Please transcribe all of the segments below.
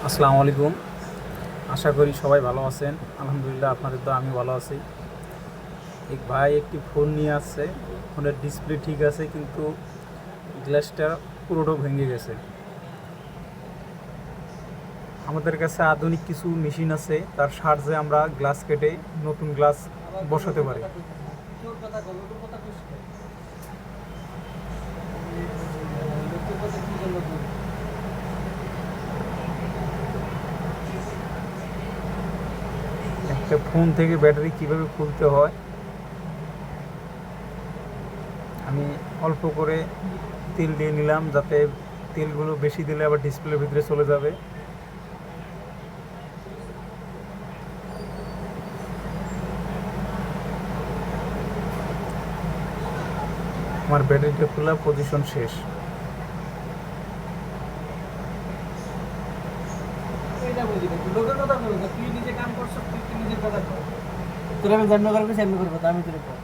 আসসালামু আলাইকুম। আশা করি সবাই ভালো আছেন। আলহামদুলিল্লাহ, আপনাদের তো আমি ভালো আছি। এক ভাই একটি ফোন নিয়ে আসছে। ফোনের ডিসপ্লে ঠিক আছে, কিন্তু গ্লাসটা পুরোটা ভেঙে গেছে। আমাদের কাছে আধুনিক কিছু মেশিন আছে, তার সাহায্যে আমরা গ্লাস কেটে নতুন গ্লাস বসাতে পারি। একটা ফোন থেকে ব্যাটারি কিভাবে খুলতে হয়, আমি অল্প করে তেল দিয়ে নিলাম, যাতে তেলগুলো বেশি দিলে আবার ডিসপ্লের ভিতরে চলে যাবে। আমার ব্যাটারিটা খোলা, পজিশন শেষ। লোকের কথা বলবো না, তুই নিজে কাম করছ, তুই নিজের কথা কর। তোর আমি জন্ম করবো, আমি করবো, তা আমি তোর কর।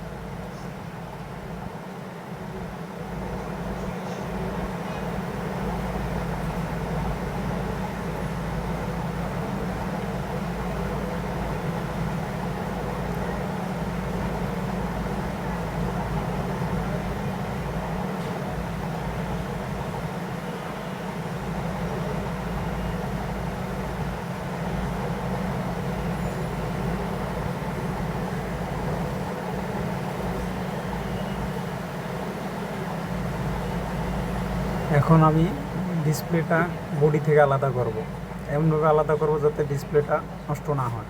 এখন আমি ডিসপ্লেটা বডি থেকে আলাদা করব। এমনভাবে আলাদা করব যাতে ডিসপ্লেটা নষ্ট না হয়।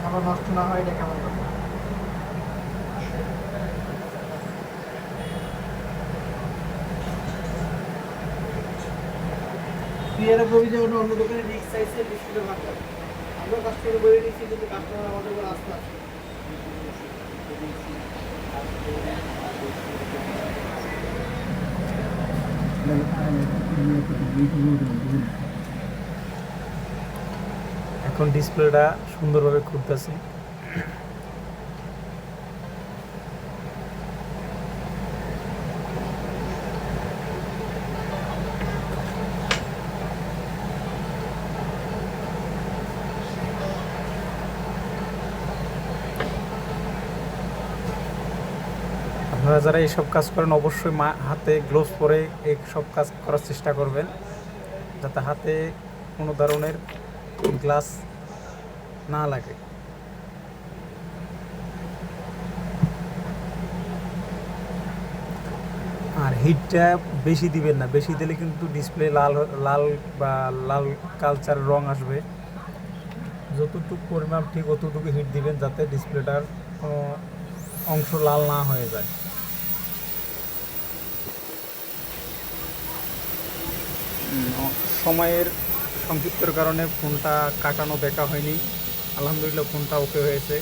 আমার নষ্ট না হয়, এটা কেমন কথা? তুই এরা কবি যে অন্য দোকানে রিক্স চাইছে, ডিসপ্লে ভাঙা। আমরা কাস্টমার বলে দিচ্ছি, কিন্তু কাস্টমার আমাদের উপর আস্থা আছে। এখন ডিসপ্লেটা সুন্দরভাবে খুলতেছে। আপনারা যারা এইসব কাজ করেন, অবশ্যই হাতে গ্লোভস পরে এই সব কাজ করার চেষ্টা করবেন, যাতে হাতে কোনো ধরনের গ্লাস না লাগে। আর হিটটা বেশি দিবেন না, বেশি দিলে কিন্তু ডিসপ্লে লাল লাল বা লাল কালচার রং আসবে। যতটুকু পরিমাপ ঠিক অতটুকু হিট দিবেন, যাতে ডিসপ্লেটার কোনো অংশ লাল না হয়ে যায়। সময়ের সংক্ষিপ্তের কারণে ফোনটা কাটানো দেখা হয়নি। আলহামদুলিল্লাহ, ফোনটা ওকে হয়েছে।